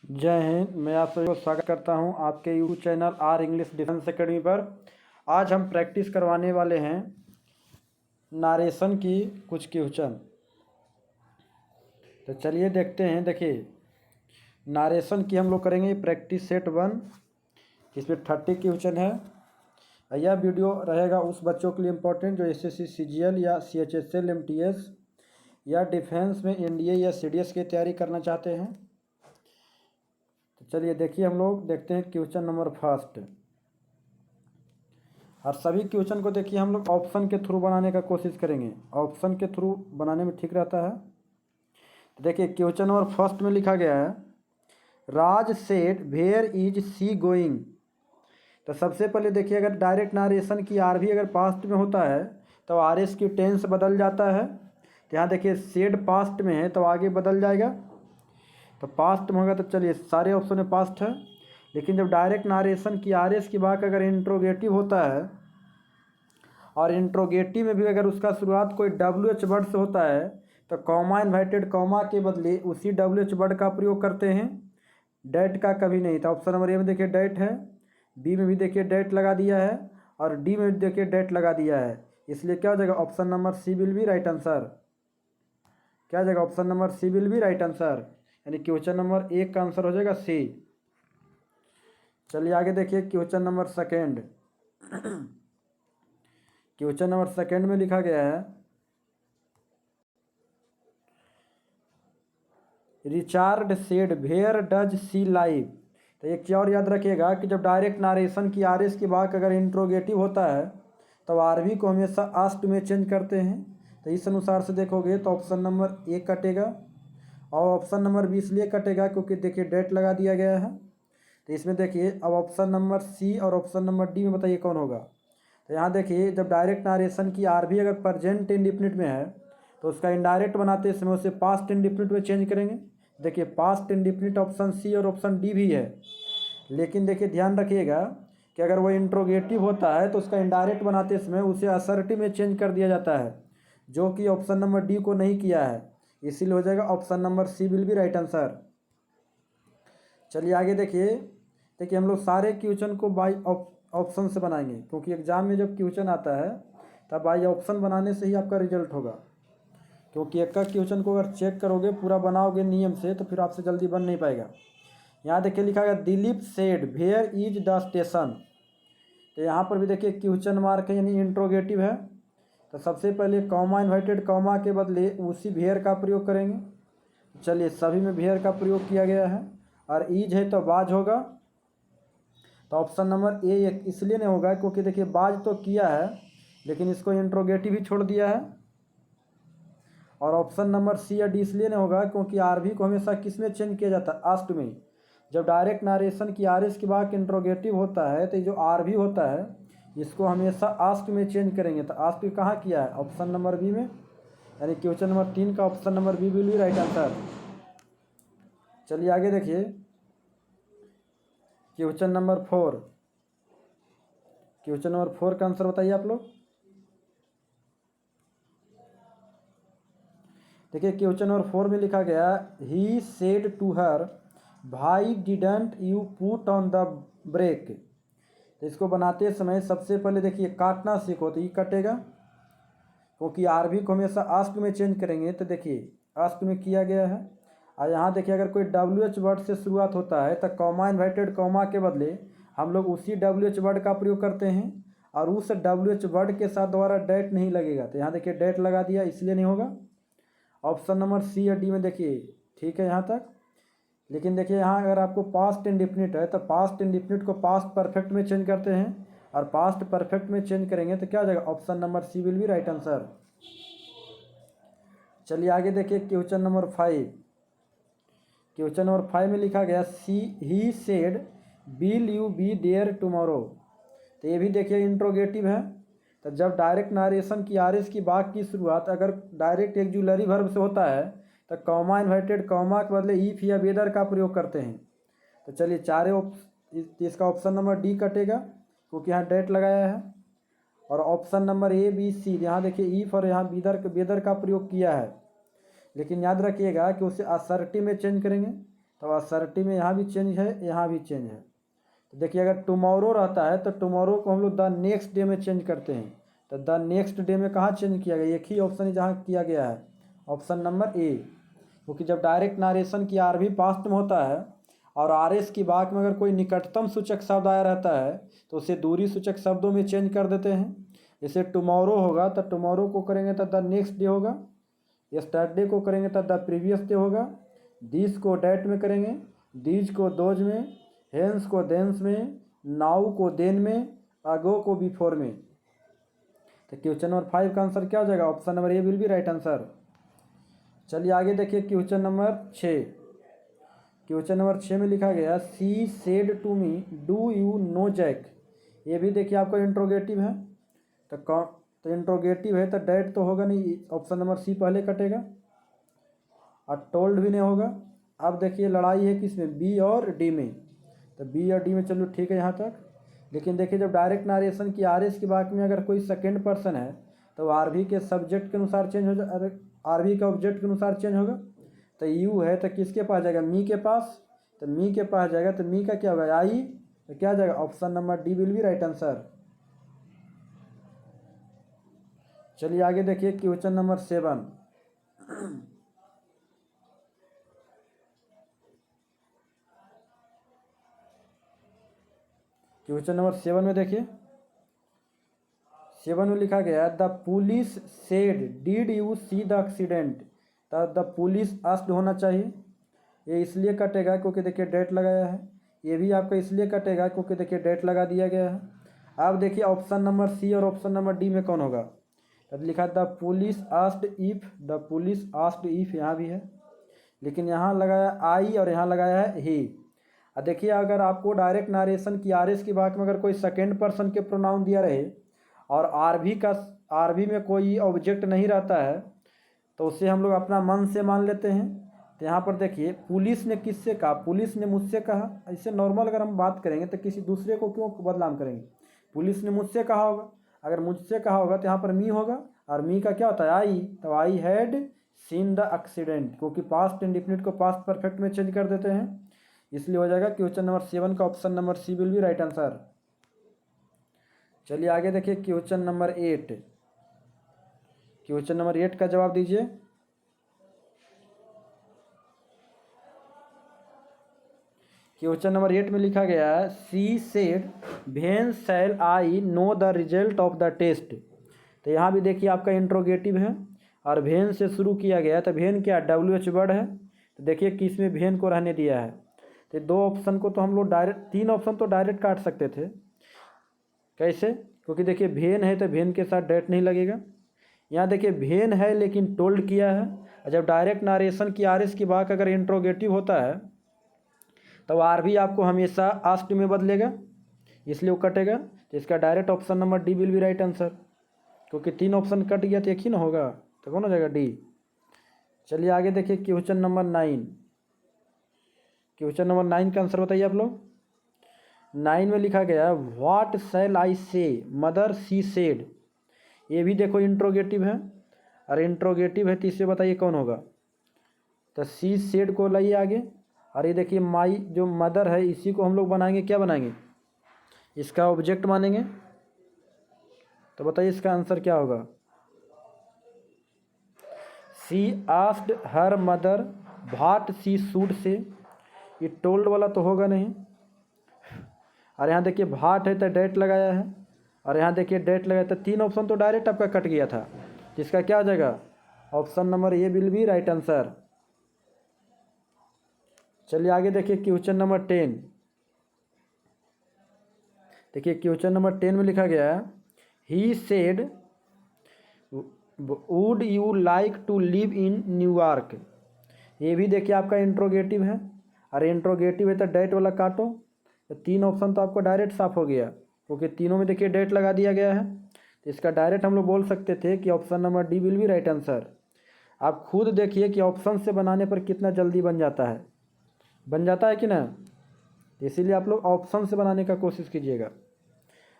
जय हिंद। मैं आप सभी को स्वागत करता हूं आपके YouTube channel are English defence academy पर। आज हम प्रैक्टिस करवाने वाले हैं नारेशन की कुछ क्वेश्चन। तो चलिए देखते हैं। देखिए, नारेशन की हम लोग करेंगे प्रैक्टिस सेट 1। इसमें 30 क्वेश्चन है। यह वीडियो रहेगा उस बच्चों के लिए इम्पोर्टेंट जो एसएससी सीजीएल या सीएचएसएल एमटीएस या डिफेंस में एनडीए या सीडीएस की तैयारी करना चाहते हैं। तो चलिए देखिए, हम लोग देखते हैं क्वेश्चन नंबर फर्स्ट। और सभी क्वेश्चन को देखिए हम लोग ऑप्शन के थ्रू बनाने का कोशिश करेंगे। ऑप्शन के थ्रू बनाने में ठीक रहता है। तो देखिए क्वेश्चन नंबर फर्स्ट में लिखा गया है Raj said where is she going. तो सबसे पहले देखिए, अगर डायरेक्ट नारेशन की आर भी अगर पास्ट में होता है तो आर एस की टेंस बदल जाता है। तो यहाँ देखिए सेड पास्ट में है तो आगे बदल जाएगा। तो पास्ट में होगा तो चलिए सारे ऑप्शन में पास्ट है। लेकिन जब डायरेक्ट नारेशन की आर एस की बात अगर इंट्रोगेटिव होता है और इंट्रोगेटिव में भी अगर उसका शुरुआत कोई डब्ल्यू एच वर्ड से होता है तो कॉमा इन्वर्टेड कॉमा के बदले उसी डब्ल्यू एच वर्ड का प्रयोग करते हैं, डेट का कभी नहीं। तो ऑप्शन नंबर ए में देखिए डेट है, बी में भी देखिए डेट लगा दिया है और डी में भी देखिए डेट लगा दिया है। इसलिए क्या हो जाएगा, option number C will be right answer. क्या हो जाएगा, option number C will be right answer. यानी क्वेश्चन नंबर 1 का आंसर हो जाएगा सी। चलिए आगे देखिए question number second. Question number second में लिखा गया है Richard said where does she live. तो एक चीज़ और याद रखिएगा कि जब डायरेक्ट नारेशन की आर एस की बात अगर इंट्रोगेटिव होता है तो आर वी को हमेशा आस्ट में चेंज करते हैं। तो इस अनुसार से देखोगे तो ऑप्शन नंबर ए कटेगा और ऑप्शन नंबर बी इसलिए कटेगा क्योंकि देखिए डेट लगा दिया गया है। तो इसमें देखिए अब ऑप्शन नंबर सी और ऑप्शन नंबर डी में बताइए कौन होगा। तो यहाँ देखिए जब डायरेक्ट नारेशन की आर भी अगर प्रेजेंट इंडिफिनिट में है तो उसका इनडायरेक्ट बनाते समय उसे पास्ट इंडिफिनिट में चेंज करेंगे। देखिए पास्ट इंडिफिनिट ऑप्शन सी और ऑप्शन डी भी है। लेकिन देखिए ध्यान रखिएगा कि अगर वो इंट्रोगेटिव होता है तो उसका इनडायरेक्ट बनाते समय उसे असर्टिव में चेंज कर दिया जाता है, जो कि ऑप्शन नंबर डी को नहीं किया है। इसीलिए हो जाएगा option number C will be right answer. चलिए आगे देखिए हम लोग सारे क्वेश्चन को बाई ऑप्शन से बनाएंगे क्योंकि एग्जाम में जब क्वेश्चन आता है तब बाई ऑप्शन बनाने से ही आपका रिजल्ट होगा। क्योंकि एक का क्वेश्चन को अगर चेक करोगे पूरा बनाओगे नियम से तो फिर आपसे जल्दी बन नहीं पाएगा। यहाँ देखिए लिखा गया Dilip said where is the station. तो यहाँ पर भी देखिए क्वेश्चन मार्क है यानी इंट्रोगेटिव है। तो सबसे पहले कॉमा इन्वर्टेड कॉमा के बदले उसी वेयर का प्रयोग करेंगे। चलिए सभी में वेयर का प्रयोग किया गया है और ईज है तो बाज होगा। तो ऑप्शन नंबर ए इसलिए नहीं होगा क्योंकि देखिए बाज तो किया है लेकिन इसको इंट्रोगेटिव ही छोड़ दिया है। और ऑप्शन नंबर सी या डी इसलिए नहीं होगा क्योंकि आर भी को हमेशा किस में चेंज किया जाता है, आस्ट में। जब डायरेक्ट नारेशन की आर एस के बाद इंट्रोगेटिव होता है तो जो आर भी होता है इसको हमेशा आस्ट में चेंज करेंगे। तो आस्ट कहाँ किया है, ऑप्शन नंबर बी में। यानी क्वेश्चन नंबर 3 का option number B will be right answer. चलिए आगे देखिए क्वेश्चन नंबर 4। क्वेश्चन नंबर 4 का आंसर बताइए आप लोग। देखिए क्वेश्चन नंबर 4 में लिखा गया ही सेड टू हर भाई didn't you put on the brake. तो इसको बनाते समय सबसे पहले देखिए काटना सीखो तो ये कटेगा क्योंकि आर भी को हमेशा आस्ट में चेंज करेंगे। तो देखिए आस्ट में किया गया है और यहाँ देखिए अगर कोई डब्ल्यू एच वर्ड से शुरुआत होता है तो कॉमा इन्वर्टेड कॉमा के बदले हम लोग उसी डब्ल्यू एच वर्ड का प्रयोग करते हैं और उस डब्ल्यू एच वर्ड के साथ दोबारा डेट नहीं लगेगा। तो यहाँ देखिए डेट लगा दिया इसलिए नहीं होगा। ऑप्शन नंबर सी या डी में देखिए ठीक है यहाँ तक। लेकिन देखिए यहाँ अगर आपको पास्ट इंडिफिनिट है तो पास्ट इंडिफिनिट को पास्ट परफेक्ट में चेंज करते हैं और पास्ट परफेक्ट में चेंज करेंगे तो क्या हो जाएगा, option number C will be right answer. चलिए आगे देखिए क्वेश्चन नंबर 5। क्वेश्चन नंबर 5 में लिखा गया she he said will you be there tomorrow. तो ये भी देखिए इंट्रोगेटिव है। तो जब डायरेक्ट नारेशन की आर एस की बात की शुरुआत अगर डायरेक्ट एक्जुलरी वर्ब से होता है तो कॉमा इन्वर्टेड कॉमा के बदले ईफ या वेदर का प्रयोग करते हैं। तो चलिए इसका ऑप्शन नंबर डी कटेगा क्योंकि यहाँ डेट लगाया है। और option number A B C यहाँ देखिए ईफ और यहाँ वेदर का प्रयोग किया है। लेकिन याद रखिएगा कि उसे असर्टिव में चेंज करेंगे। तो असर्टिव में यहाँ भी चेंज है, यहाँ भी चेंज है। तो देखिए अगर टुमारो रहता है तो टुमारो को हम लोग द नेक्स्ट डे में चेंज करते हैं। तो द नेक्स्ट डे में कहाँ चेंज किया गया, एक ही ऑप्शन है जहाँ किया गया है, ऑप्शन नंबर ए। क्योंकि जब डायरेक्ट नारेशन की आर भी पास्ट में होता है और आर एस की वाक में अगर कोई निकटतम सूचक शब्द आया रहता है तो उसे दूरी सूचक शब्दों में चेंज कर देते हैं। जैसे टुमारो होगा तो टुमारो को करेंगे तो द नेक्स्ट डे होगा, यस्टरडे को करेंगे तो द प्रीवियस डे होगा, दिस को डैट में करेंगे, दीज को दोज में, हेंस को देंस में, नाउ को देन में, अगो को बिफोर में। तो क्वेश्चन नंबर 5 का आंसर क्या हो जाएगा, option number A will be right answer. चलिए आगे देखिए क्वेश्चन नंबर 6। क्वेश्चन नंबर 6 में लिखा गया she said to me do you know Jack. ये भी देखिए आपका इंट्रोगेटिव है। तो इंट्रोगेटिव है तो डैट तो होगा नहीं, ऑप्शन नंबर सी पहले कटेगा, और टोल्ड भी नहीं होगा। अब देखिए लड़ाई है किसमें, बी और डी में। तो बी और डी में चलो ठीक है यहाँ तक। लेकिन देखिए जब डायरेक्ट नारेशन की आर एस की वाक में अगर कोई सेकेंड पर्सन है तो आर भी के सब्जेक्ट के अनुसार चेंज हो जाए, आर भी का ऑब्जेक्ट के अनुसार चेंज होगा। तो यू है तो किसके पास जाएगा, मी के पास। तो मी के पास जाएगा तो मी का क्या होगा, आई। तो क्या जाएगा, option number D will be right answer. चलिए आगे देखिए क्वेश्चन नंबर 7। क्वेश्चन नंबर 7 में देखिए 7 में लिखा गया the police said did you see the accident. The police asked होना चाहिए, ये इसलिए कटेगा क्योंकि देखिए डेट लगाया है। ये भी आपका इसलिए कटेगा क्योंकि देखिए डेट लगा दिया गया है। अब देखिए ऑप्शन नंबर सी और ऑप्शन नंबर डी में कौन होगा। तब लिखा the police asked if, the police asked if यहाँ भी है, लेकिन यहाँ लगाया आई और यहाँ लगाया है ही। अब देखिए अगर आपको डायरेक्ट नारेशन की आर एस की वाक में अगर कोई सेकेंड पर्सन के प्रोनाउन दिया रहे और आर भी में कोई ऑब्जेक्ट नहीं रहता है तो उसे हम लोग अपना मन से मान लेते हैं। तो यहाँ पर देखिए पुलिस ने किससे कहा, पुलिस ने मुझसे कहा। ऐसे नॉर्मल अगर हम बात करेंगे तो किसी दूसरे को क्यों बदनाम करेंगे, पुलिस ने मुझसे कहा होगा। अगर मुझसे कहा होगा तो यहाँ पर मी होगा, और मी का क्या होता है, आई। तो I had seen the accident, क्योंकि पास्ट इंडिफिनिट को पास्ट परफेक्ट में चेंज कर देते हैं, इसलिए हो जाएगा क्वेश्चन नंबर 7 का option number C will be right answer. चलिए आगे देखिए क्वेश्चन नंबर 8। क्वेश्चन नंबर 8 का जवाब दीजिए। क्वेश्चन नंबर 8 में लिखा गया है she said when shall I know the result of the test. तो यहाँ भी देखिए आपका इंट्रोगेटिव है और भेन से शुरू किया गया। तो भेन क्या, WH वर्ड है। तो देखिए कि इसमें भेन को रहने दिया है। तो 2 ऑप्शन को तो हम लोग डायरेक्ट, 3 ऑप्शन तो डायरेक्ट काट सकते थे। कैसे, क्योंकि देखिए भेन है तो भेन के साथ डेट नहीं लगेगा। यहाँ देखिए भेन है लेकिन टोल्ड किया है, और जब डायरेक्ट नारेशन की आर एस की वाक अगर इंट्रोगेटिव होता है तो आर भी आपको हमेशा आस्क्ड में बदलेगा, इसलिए वो कटेगा। तो इसका direct option number D will be right answer, क्योंकि 3 ऑप्शन कट गया तो एक ही ना होगा, तो कौन हो जाएगा, डी। चलिए आगे देखिए क्वेश्चन नंबर 9। क्वेश्चन नंबर 9 का आंसर बताइए आप लोग। 9 में लिखा गया व्हाट शैल आई से मदर सी सेड। ये भी देखो इंट्रोगेटिव है, और इंट्रोगेटिव है तो इससे बताइए कौन होगा। तो सी सेड को लाइए आगे, और ये देखिए माई जो मदर है इसी को हम लोग बनाएंगे, क्या बनाएंगे, इसका ऑब्जेक्ट मानेंगे। तो बताइए इसका आंसर क्या होगा। She asked her mother what she should say, ये टोल्ड वाला तो होगा नहीं। और यहाँ देखिए भाट है तो डेट लगाया है, और यहाँ देखिए डेट लगाया, तो 3 ऑप्शन तो डायरेक्ट आपका कट गया था, जिसका क्या हो जाएगा, option number A will be right answer. चलिए आगे देखिए क्वेश्चन नंबर 10। देखिए क्वेश्चन नंबर 10 में लिखा गया है he said would you like to live in New York. ये भी देखिए आपका इंट्रोगेटिव है, और इंट्रोगेटिव है तो डेट वाला काटो। तो 3 ऑप्शन तो आपको डायरेक्ट साफ हो गया, क्योंकि तीनों में देखिए डेट लगा दिया गया है। तो इसका डायरेक्ट हम लोग बोल सकते थे कि option number D will be right answer. आप खुद देखिए कि ऑप्शन से बनाने पर कितना जल्दी बन जाता है, बन जाता है कि ना। इसीलिए आप लोग ऑप्शन से बनाने का कोशिश कीजिएगा।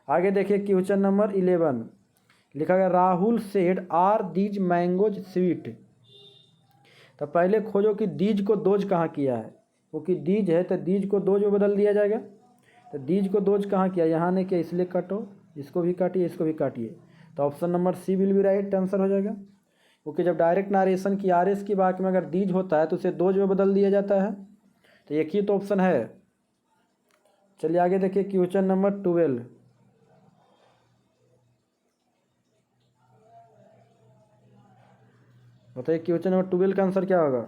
आगे देखिए क्वेश्चन नंबर 11 लिखा गया Rahul said are these mangoes sweet. तो पहले खोजो कि दीज को दोज कहाँ किया है, क्योंकि दीज है तो दीज को दोज में बदल दिया जाएगा। तो दीज को दोज कहाँ किया, यहाँ नहीं किया, इसलिए काटो, इसको भी काटिए, इसको भी काटिए। तो option number C will be right answer हो जाएगा, क्योंकि जब डायरेक्ट नारेशन की आर एस की वाक्य में अगर दीज होता है तो उसे दोज में बदल दिया जाता है। तो एक ही तो ऑप्शन है। चलिए आगे देखिए क्वेश्चन नंबर 12। बताइए क्वेश्चन नंबर 12 का आंसर क्या होगा।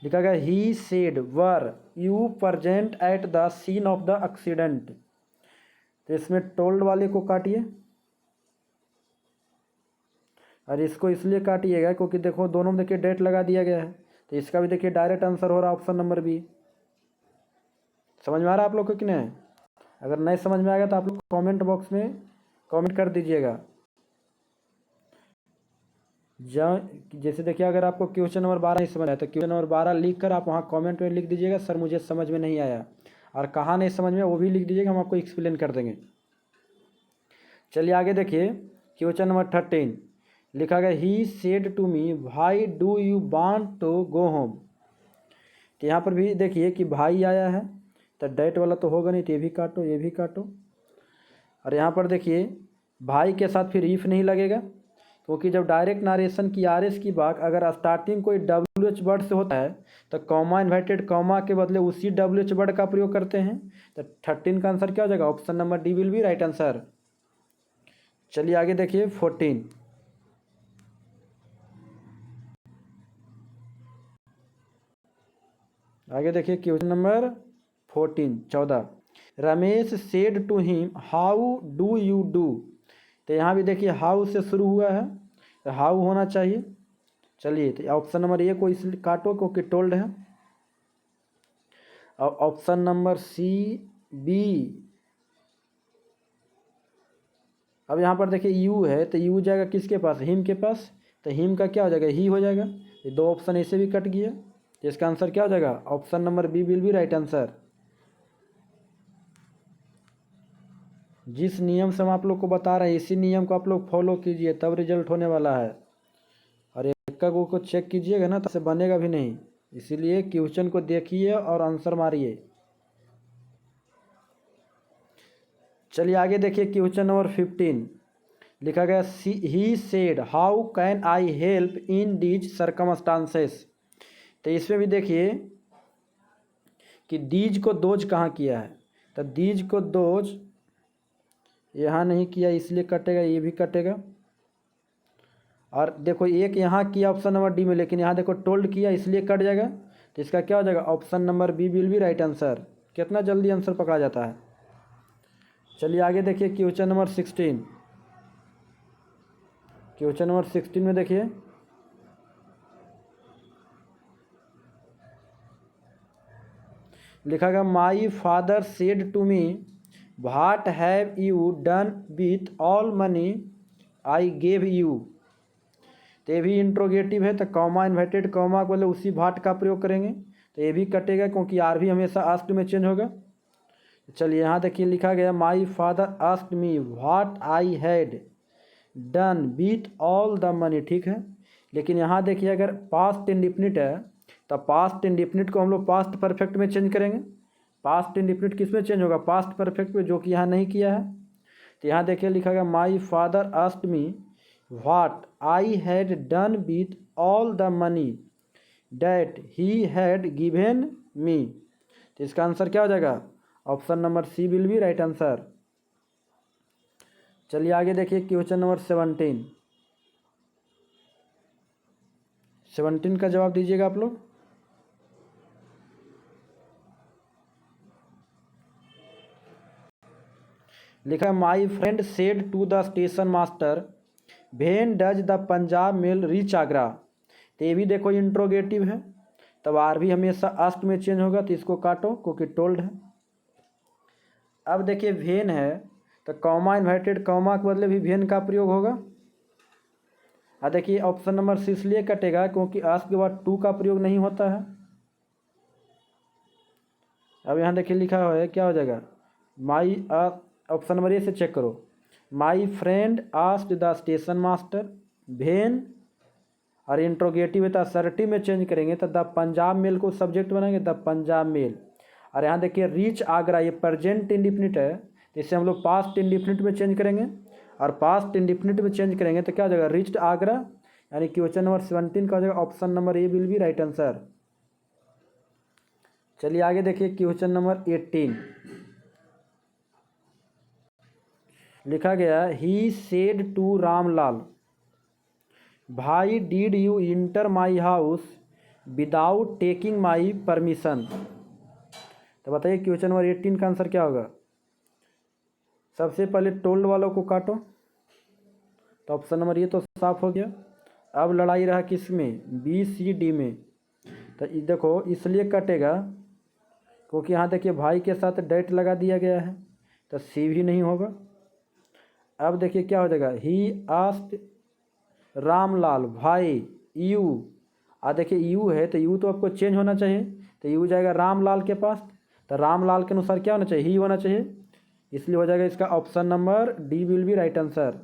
लिखा गया he said were you present at the scene of the accident. तो इसमें टोल्ड वाले को काटिए और इसको इसलिए काटिएगा क्योंकि देखो दोनों में देखिए डेट लगा दिया गया है। तो इसका भी देखिए डायरेक्ट आंसर हो रहा है ऑप्शन नंबर बी। समझ में आ रहा है आप लोग को कि नहीं। अगर नहीं समझ में आएगा तो आप लोग कमेंट बॉक्स में कमेंट कर दीजिएगा। जैसे देखिए अगर आपको क्वेश्चन नंबर 12 नहीं समझ आया तो क्वेश्चन नंबर 12 लिख कर आप वहाँ कमेंट में लिख दीजिएगा सर मुझे समझ में नहीं आया, और कहाँ नहीं समझ में वो भी लिख दीजिएगा, हम आपको एक्सप्लेन कर देंगे। चलिए आगे देखिए क्वेश्चन नंबर 13। लिखा गया ही सेड टू मी भाई do you want to go home. तो यहाँ पर भी देखिए कि भाई आया है तो डेट वाला तो होगा नहीं, तो ये भी काटो, ये भी काटो। और यहाँ पर देखिए भाई के साथ फिर इफ नहीं लगेगा, क्योंकि जब डायरेक्ट नारेशन की आर एस की बात अगर स्टार्टिंग कोई WH वर्ड से होता है तो कॉमा इन्वर्टेड कॉमा के बदले उसी WH वर्ड का प्रयोग करते हैं। तो 13 का आंसर क्या हो जाएगा, option number D will be right answer. चलिए आगे देखिए 14। आगे देखिए question number 14 Ramesh said to him how do you do. तो यहाँ भी देखिए हाउ से शुरू हुआ है तो हाउ होना चाहिए। चलिए तो ऑप्शन नंबर ए को इसलिए काटो क्योंकि टोल्ड है, और ऑप्शन नंबर सी बी। अब यहाँ पर देखिए यू है तो यू जाएगा किसके पास, हिम के पास। तो हिम का क्या हो जाएगा, ही हो जाएगा। ये दो ऑप्शन ऐसे भी कट गया, तो इसका आंसर क्या हो जाएगा, option number B will be right answer. जिस नियम से हम आप लोग को बता रहे हैं इसी नियम को आप लोग फॉलो कीजिए तब रिजल्ट होने वाला है। और एक को चेक कीजिएगा ना तो बनेगा भी नहीं, इसीलिए क्वेश्चन को देखिए और आंसर मारिए। चलिए आगे देखिए क्वेश्चन नंबर 15। लिखा गया he said how can I help in these circumstances. तो इसमें भी देखिए कि दीज को दोज कहाँ किया है, तो दीज को दोज यहाँ नहीं किया इसलिए कटेगा, ये भी कटेगा। और देखो एक यहाँ किया ऑप्शन नंबर डी में, लेकिन यहाँ देखो टोल्ड किया इसलिए कट जाएगा। तो इसका क्या हो जाएगा, option number B will be right answer. कितना जल्दी आंसर पकड़ा जाता है। चलिए आगे देखिए क्वेश्चन नंबर 16। क्वेश्चन नंबर 16 में देखिए लिखा गया my father said to me what have you done with all money I gave you. तो ये भी इंट्रोगेटिव है तो कॉमा इन्वर्टेड कॉमा को मतलब उसी भाट का प्रयोग करेंगे। तो ये भी कटेगा क्योंकि आर भी हमेशा आस्क्ड में चेंज होगा। चलिए यहाँ देखिए लिखा गया my father asked me what I had done with all the money. ठीक है, लेकिन यहाँ देखिए अगर पास्ट इंडिफिनिट है तो पास्ट इंडिफिनिट को हम लोग पास्ट परफेक्ट में चेंज करेंगे। पास्ट इंडिफिनिट किस में चेंज होगा, पास्ट परफेक्ट में, जो कि यहाँ नहीं किया है। तो यहाँ देखिए लिखा गया my father asked me what I had done with all the money that he had given me. तो इसका आंसर क्या हो जाएगा, option number C will be right answer. चलिए आगे देखिए क्वेश्चन नंबर 17 का जवाब दीजिएगा आप लोग। लिखा my friend said to the station master when does the Punjab mail reach Agra. तो ये भी देखो इंट्रोगेटिव है, तब आर भी हमेशा आस्क्ड में चेंज होगा, तो इसको काटो क्योंकि टोल्ड है। अब देखिए वेन है तो कॉमा इन्वर्टेड कॉमा के बदले भी वेन का प्रयोग होगा। और देखिए ऑप्शन नंबर सी इसलिए कटेगा क्योंकि आस्क के बाद टू का प्रयोग नहीं होता है। अब यहाँ देखिए लिखा हुआ है क्या हो जाएगा, माई ऑप्शन नंबर ए से चेक करो, my friend asked the station master when और इंट्रोगेटिव है तो असर्टिव में चेंज करेंगे तो द पंजाब मेल को सब्जेक्ट बनाएंगे, द पंजाब मेल। और यहाँ देखिए रीच आगरा, ये प्रेजेंट इंडिफिनिट है तो इसे हम लोग पास्ट इंडिफिनिट में चेंज करेंगे, और पास्ट इंडिफिनिट में चेंज करेंगे तो क्या हो जाएगा, रीच्ड आगरा, यानी क्वेश्चन नंबर 17 का हो जाएगा option number A will be right answer. चलिए आगे देखिए क्वेश्चन नंबर 18 लिखा गया ही सेड टू रामलाल, भाई did you inter my house without taking my permission. तो बताइए क्वेश्चन नंबर 18 का आंसर क्या होगा। सबसे पहले टोल्ड वालों को काटो, तो ऑप्शन नंबर ये तो साफ हो गया। अब लड़ाई रहा किस में, बी सी डी में। तो देखो इसलिए कटेगा क्योंकि यहाँ देखिए भाई के साथ डेट लगा दिया गया है, तो सी भी नहीं होगा। अब देखिए क्या हो जाएगा, ही आस्ट रामलाल भाई यू, देखिए यू है तो यू तो आपको चेंज होना चाहिए, तो यू जाएगा रामलाल के पास, तो रामलाल के अनुसार क्या होना चाहिए, ही होना चाहिए, इसलिए हो जाएगा इसका option number D will be right answer.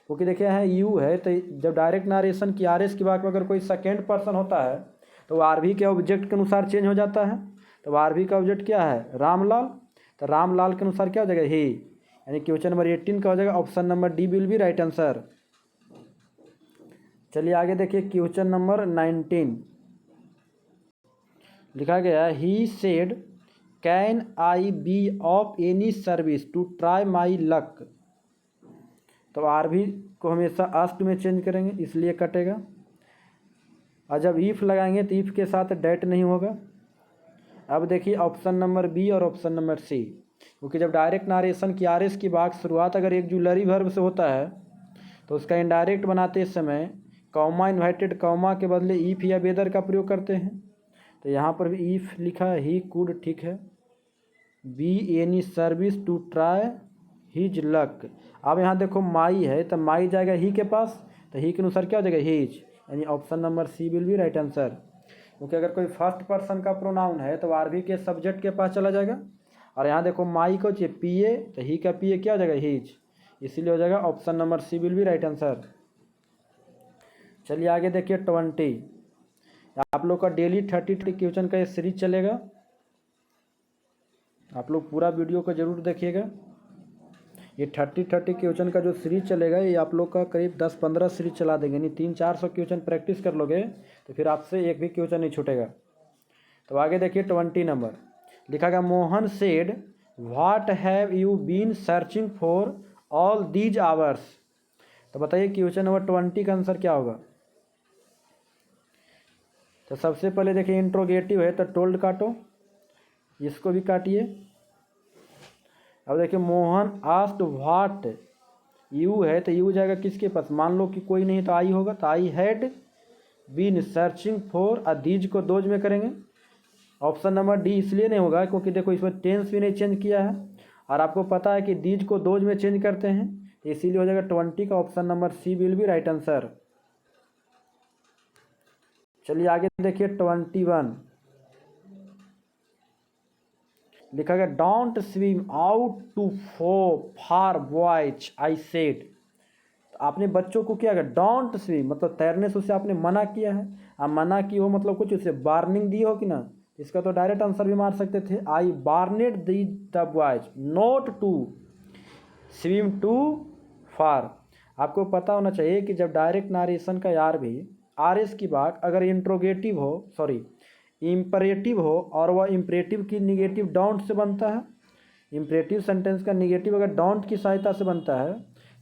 क्योंकि देखिए यहाँ यू है तो जब डायरेक्ट नारेशन की आर एस की बात में अगर कोई सेकेंड पर्सन होता है तो आर भी के ऑब्जेक्ट के अनुसार चेंज हो जाता है। तो आर भी का ऑब्जेक्ट क्या है, रामलाल, तो रामलाल के अनुसार क्या हो जाएगा, ही, यानी क्वेश्चन नंबर 18 का हो जाएगा option number D will be right answer. चलिए आगे देखिए क्वेश्चन नंबर 19 लिखा गया he said can I be of any service to try my luck. तो आर भी को हमेशा आस्ट में चेंज करेंगे इसलिए कटेगा, और जब ईफ लगाएंगे तो ईफ के साथ डेट नहीं होगा। अब देखिए ऑप्शन नंबर बी और ऑप्शन नंबर सी, क्योंकि जब डायरेक्ट नारेशन की आर एस की बात शुरुआत अगर एक जुलरी वर्ब से होता है तो उसका इनडायरेक्ट बनाते समय कॉमा इन्वर्टेड कॉमा के बदले ईफ या वेदर का प्रयोग करते हैं। तो यहाँ पर भी ईफ लिखा है, ही कुड, ठीक है, be any service to try his luck. अब यहाँ देखो माई है तो माई जाएगा ही के पास, तो ही के अनुसार क्या हो जाएगा, हिज, यानी option number C will be right answer. क्योंकि अगर कोई फर्स्ट पर्सन का प्रोनाउन है तो आर भी के सब्जेक्ट के पास चला जाएगा, और यहाँ देखो माई को चाहिए पी ए, तो ही का पी ए क्या हो जाएगा, हिज, इसीलिए हो जाएगा option number C will be right answer. चलिए आगे देखिए 20, आप लोग का डेली 30 क्वेश्चन का ये सीरीज चलेगा, आप लोग पूरा वीडियो को जरूर देखिएगा। ये 30 क्वेश्चन का जो सीरीज चलेगा ये आप लोग का करीब 10-15 सीरीज चला देंगे, नहीं 300-400 क्वेश्चन प्रैक्टिस कर लोगे तो फिर आपसे एक भी क्वेश्चन नहीं छूटेगा। तो आगे देखिए 20 नंबर लिखा गया Mohan said what have you been searching for all these hours. तो बताइए क्वेश्चन नंबर 20 का आंसर क्या होगा। तो सबसे पहले देखिए इंट्रोगेटिव है तो टोल्ड काटो, इसको भी काटिए। अब देखिए मोहन आस्क्ड व्हाट, यू है तो यू जाएगा किसके पास, मान लो कि कोई नहीं तो आई होगा, तो I had been searching for, these को दोज में करेंगे। ऑप्शन नंबर डी इसलिए नहीं होगा क्योंकि देखो इसमें टेंस भी नहीं चेंज किया है, और आपको पता है कि दीज को दोज में चेंज करते हैं, तो इसीलिए हो जाएगा 20 का option number C will be right answer. चलिए आगे देखिए 21 लिखा गया don't swim out too far boys I said. आपने बच्चों को क्या किया, डोंट स्विम मतलब तैरने से उसे आपने मना किया है, आप मना की हो मतलब कुछ उसे वार्निंग दी हो कि ना, इसका तो डायरेक्ट आंसर भी मार सकते थे, I warned the boys not to swim too far. आपको पता होना चाहिए कि जब डायरेक्ट नारेशन का यार भी आर एस की बात अगर इंट्रोगेटिव हो, सॉरी इम्परेटिव हो, और वह इम्परेटिव की निगेटिव डोंट से बनता है, इम्परेटिव सेंटेंस का निगेटिव अगर डोंट की सहायता से बनता है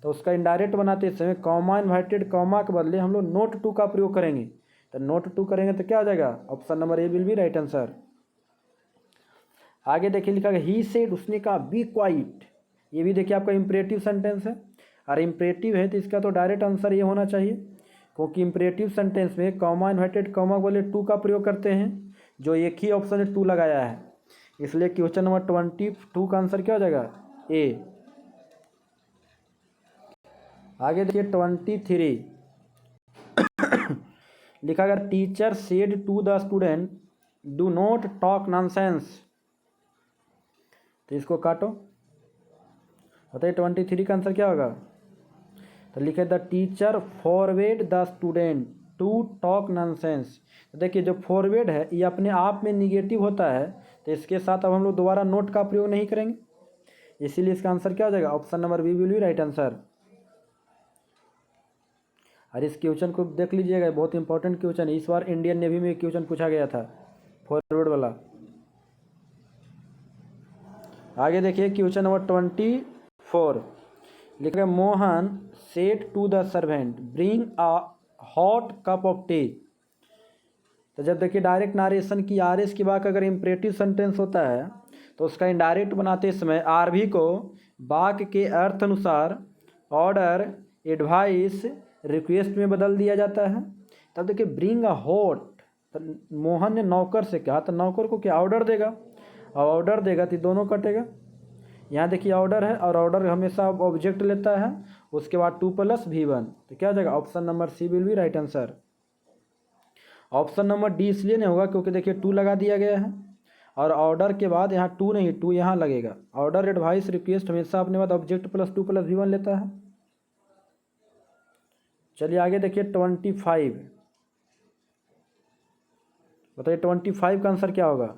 तो उसका इनडायरेक्ट बनाते समय कॉमा इन्वर्टेड कॉमा के बदले हम लोग नोट टू का प्रयोग करेंगे। तो नोट टू करेंगे तो क्या हो जाएगा, option number A will be right answer. आगे देखिए लिखा गया ही सेड, उसने कहा बी क्वाइट, ये भी देखिए आपका इम्परेटिव सेंटेंस है, और इम्परेटिव है तो इसका तो डायरेक्ट आंसर ये होना चाहिए, क्योंकि इम्परेटिव सेंटेंस में कॉमा इन्वर्टेड कॉमा वाले टू का प्रयोग करते हैं, जो एक ही ऑप्शन में टू लगाया है, इसलिए क्वेश्चन नंबर 22 का आंसर क्या हो जाएगा, ए। आगे देखिए 23 लिखा गया teacher said to the student do not talk nonsense. तो इसको काटो, बताइए 23 का आंसर क्या होगा। तो लिखे the teacher forbade the student to talk nonsense. तो देखिए जो फॉरवर्ड है ये अपने आप में निगेटिव होता है, तो इसके साथ अब हम लोग दोबारा नोट का प्रयोग नहीं करेंगे, इसीलिए इसका आंसर क्या हो जाएगा, option number B will be right answer. और इस क्वेश्चन को देख लीजिएगा, बहुत इंपॉर्टेंट क्वेश्चन है, इस बार इंडियन नेवी में क्वेश्चन पूछा गया था फॉरवर्ड वाला। आगे देखिए क्वेश्चन नंबर 24 लिखा है Mohan said to the servant bring a hot cup of tea. तो जब देखिए डायरेक्ट नारेशन की आर एस की बात अगर इम्परेटिव सेंटेंस होता है तो उसका इनडायरेक्ट बनाते समय आर भी को वाक्य के अर्थ अनुसार ऑर्डर, एडवाइस, रिक्वेस्ट में बदल दिया जाता है। तब देखिए ब्रिंग अ हॉट, तो मोहन ने नौकर से कहा तो नौकर को क्या ऑर्डर देगा, और ऑर्डर देगा तो दोनों कटेगा। यहाँ देखिए ऑर्डर है और ऑर्डर हमेशा ऑब्जेक्ट लेता है, उसके बाद 2+V1, तो क्या हो जाएगा, option number C will be right answer. Option number D इसलिए नहीं होगा क्योंकि देखिए 2 लगा दिया गया है और ऑर्डर के बाद यहाँ 2 नहीं 2 यहाँ लगेगा। ऑर्डर, एडवाइस, रिक्वेस्ट हमेशा अपने बाद ऑब्जेक्ट प्लस 2+V1 लेता है। चलिए आगे देखिए 25, बताइए 25 का आंसर क्या होगा।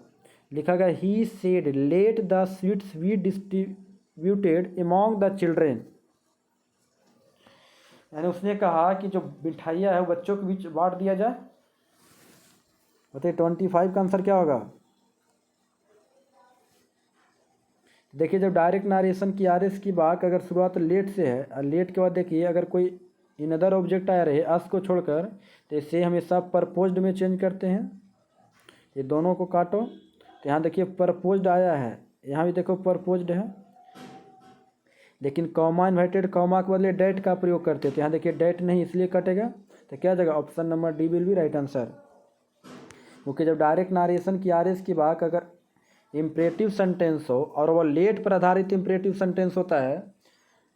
लिखा गया he said let the sweets be distributed among the children. यानी उसने कहा कि जो मिठाइयाँ है वो बच्चों के बीच बांट दिया जाए। बताइए 25 का आंसर क्या होगा। देखिए जब डायरेक्ट नारेशन की आर एस की बात अगर शुरुआत लेट से है और लेट के बाद देखिए अगर कोई इन अदर ऑब्जेक्ट आया रहे अस को छोड़कर, तो इसे हमेशा परपोज्ड में चेंज करते हैं। ये दोनों को काटो, तो यहाँ देखिए परपोज्ड आया है, यहाँ भी देखो परपोज्ड है, लेकिन कॉमा इन्वर्टेड कॉमा के बदले डेट का प्रयोग करते हैं, तो यहाँ देखिए डेट नहीं इसलिए कटेगा, तो क्या जगह option number D will be right answer. क्योंकि जब डायरेक्ट नारेशन की आर एस की बात अगर इम्परेटिव सेंटेंस हो और वह लेट पर आधारित इम्परेटिव सेंटेंस होता है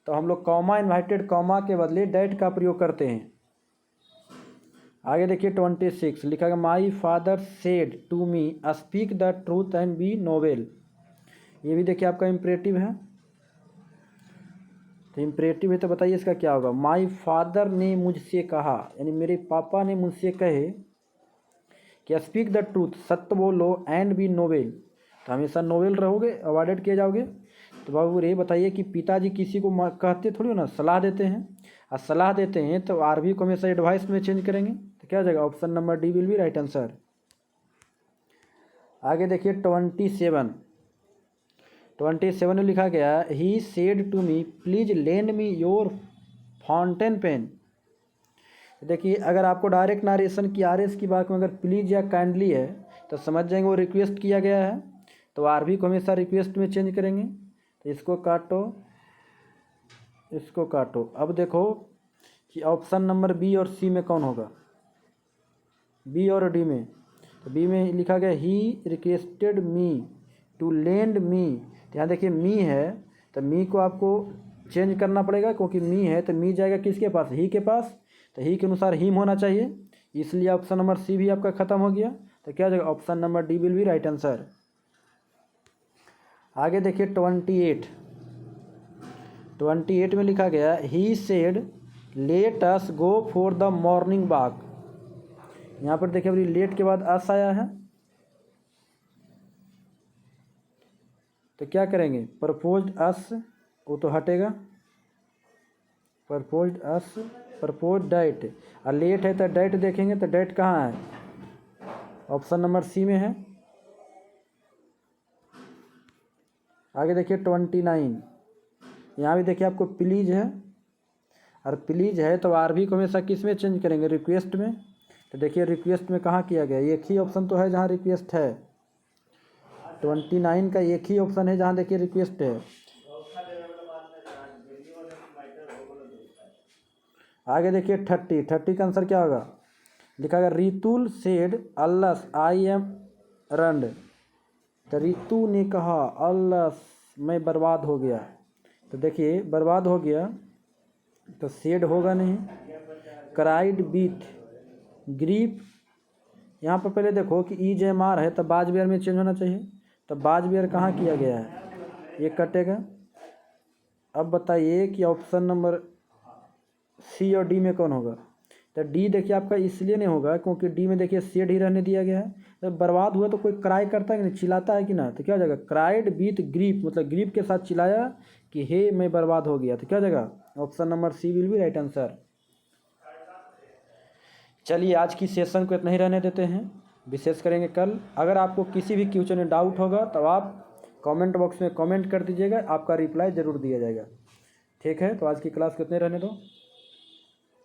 तो हम लोग कॉमा इन्वर्टेड कॉमा के बदले डेट का प्रयोग करते हैं। आगे देखिए 26 लिखा गया my father said to me speak the truth and be noble. ये भी देखिए आपका इम्परेटिव है, तो इम्परेटिव है तो बताइए इसका क्या होगा। माई फादर ने मुझसे कहा, यानी मेरे पापा ने मुझसे कहे कि स्पीक द ट्रूथ, सत्य बोलो, एंड बी नोवेल, तो हमेशा नोवेल रहोगे, अवॉइडेड किए जाओगे। तो बाबू ये बताइए कि पिताजी किसी को कहते थोड़ी हो ना, सलाह देते हैं, और सलाह देते हैं तो आर बी को हमेशा एडवाइस में चेंज करेंगे, तो क्या हो जाएगा option number D will be right answer. आगे देखिए 27 में लिखा गया he said to me please lend me your fountain pen. देखिए अगर आपको डायरेक्ट नारेशन की आर एस की बात में अगर प्लीज या काइंडली है तो समझ जाएंगे वो रिक्वेस्ट किया गया है, तो आर बी को हमेशा रिक्वेस्ट में चेंज करेंगे। तो इसको काटो, इसको काटो। अब देखो कि ऑप्शन नंबर बी और सी में कौन होगा, बी और डी में। तो बी में लिखा गया he requested me to lend me, तो यहाँ देखिए मी है तो मी को आपको चेंज करना पड़ेगा, क्योंकि मी है तो मी जाएगा किसके पास, ही के पास, तो ही के अनुसार हिम होना चाहिए, इसलिए ऑप्शन नंबर सी भी आपका ख़त्म हो गया। तो क्या जाएगा option number D will be right answer. आगे देखिए 28 में लिखा गया he said let us go for the morning walk. यहाँ पर देखिए अभी लेट के बाद अस आया है, तो क्या करेंगे, प्रपोज्ड अस वो तो हटेगा, प्रपोज्ड अस, प्रपोज डेट, और लेट है तो डेट देखेंगे, तो डेट कहाँ है, ऑप्शन नंबर सी में है। आगे देखिए 29, यहाँ भी देखिए आपको प्लीज है, और प्लीज है तो आर बी को हमेशा किस में चेंज करेंगे, रिक्वेस्ट में। तो देखिए रिक्वेस्ट में कहाँ किया गया, एक ही ऑप्शन तो है जहाँ रिक्वेस्ट है, 29 का एक ही ऑप्शन है जहाँ देखिए रिक्वेस्ट है। आगे देखिए 30 का आंसर क्या होगा, लिखा गया Ritul said alas I am ruined. तो रितु ने कहा अल्लास मैं बर्बाद हो गया, तो देखिए बर्बाद हो गया तो सेड होगा नहीं, क्राइड विथ ग्रीफ। यहाँ पर पहले देखो कि ई जे मार है तो बाज बियर में चेंज होना चाहिए, तो बाज बियर कहाँ किया गया है, ये कटेगा। अब बताइए कि ऑप्शन नंबर सी और डी में कौन होगा? तो डी देखिए आपका इसलिए नहीं होगा क्योंकि डी में देखिए शेड ही रहने दिया गया है। तो बर्बाद हुआ तो कोई क्राई करता है कि नहीं, चिल्लाता है कि ना? तो क्या हो जाएगा? क्राइड विथ ग्रीफ, मतलब ग्रीफ के साथ चिल्लाया कि हे मैं बर्बाद हो गया। तो क्या हो जाएगा? Option number C will be right answer. चलिए आज की सेशन को इतना ही रहने देते हैं, विशेष करेंगे कल। अगर आपको किसी भी क्वेश्चन में डाउट होगा तो आप कमेंट बॉक्स में कमेंट कर दीजिएगा, आपका रिप्लाई ज़रूर दिया जाएगा। ठीक है, तो आज की क्लास को इतने रहने दो।